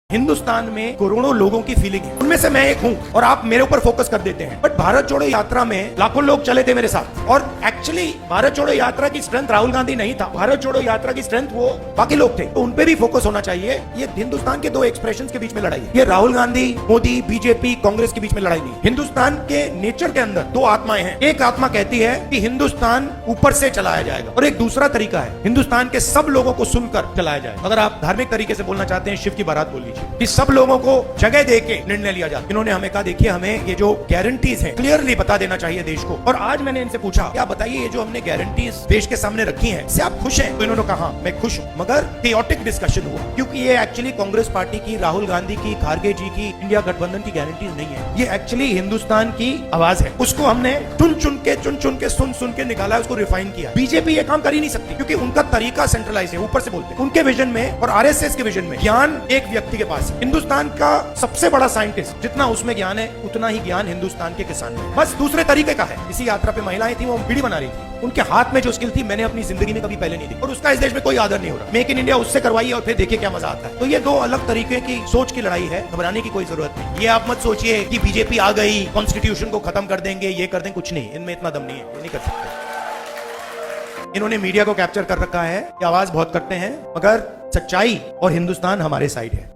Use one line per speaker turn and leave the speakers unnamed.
हिंदुस्तान में करोड़ों लोगों की फीलिंग है, उनमें से मैं एक हूं और आप मेरे ऊपर फोकस कर देते हैं। बट भारत जोड़ो यात्रा में लाखों लोग चले थे मेरे साथ और एक्चुअली भारत जोड़ो यात्रा की स्ट्रेंथ राहुल गांधी नहीं था, भारत जोड़ो यात्रा की स्ट्रेंथ वो बाकी लोग थे, तो उन पे भी फोकस होना चाहिए। ये हिंदुस्तान के दो एक्सप्रेशंस के बीच में लड़ाई है, ये राहुल गांधी, मोदी, बीजेपी, कांग्रेस के बीच में लड़ाई नहीं। हिंदुस्तान के नेचर के अंदर दो आत्माएं हैं, एक आत्मा कहती है कि हिंदुस्तान ऊपर से चलाया जाएगा और एक दूसरा तरीका है हिंदुस्तान के सब लोगों को सुनकर चलाया जाए। अगर आप धार्मिक तरीके से बोलना चाहते हैं, शिव की बारात बोल लीजिए कि सब लोगों को जगह देके निर्णय लिया जाए। इन्होंने हमें कहा देखिए हमें ये जो गारंटीज हैं क्लियरली बता देना चाहिए देश को। और आज मैंने इनसे पूछा क्या बताइए ये जो हमने गारंटीज देश के सामने रखी हैं इससे आप खुश हैं? तो इन्होंने कहा मैं खुश हूं, मगर थियोटिक डिस्कशन हुआ क्योंकि ये एक्चुअली कांग्रेस पार्टी की, राहुल गांधी की, खारगे जी की, इंडिया गठबंधन की गारंटीज नहीं है। ये एक्चुअली हिंदुस्तान की आवाज है, उसको हमने चुन चुन के सुन के निकाला, उसको रिफाइन किया। बीजेपी ये काम कर ही नहीं सकती क्योंकि उनका तरीका सेंट्रलाइज है, ऊपर से बोलते हैं। उनके विजन में और आरएसएस के विजन में ज्ञान एक व्यक्ति के पास है। हिंदुस्तान का सबसे बड़ा साइंटिस्ट जितना उसमें ज्ञान है उतना ही ज्ञान हिंदुस्तान के किसान में, बस दूसरे तरीके का है। इसी यात्रा पे महिलाएं थी, वो बीड़ी बना रही थी, उनके हाथ में जो स्किल थी मैंने अपनी जिंदगी में कभी पहले नहीं देखी और उसका इस देश में कोई आदर नहीं हो रहा। मेक इन इंडिया उससे करवाइए और फिर देखिए क्या मजा आता है। तो ये दो अलग तरीके की सोच की लड़ाई है, घबराने की कोई जरूरत नहीं। ये आप मत सोचिए कि बीजेपी आ गई कॉन्स्टिट्यूशन को खत्म कर देंगे, ये कर देंगे, कुछ नहीं, इनमें इतना दम नहीं है, ये नहीं कर सकते। इन्होंने मीडिया को कैप्चर कर रखा है कि आवाज बहुत करते हैं, मगर सच्चाई और हिंदुस्तान हमारे साइड है।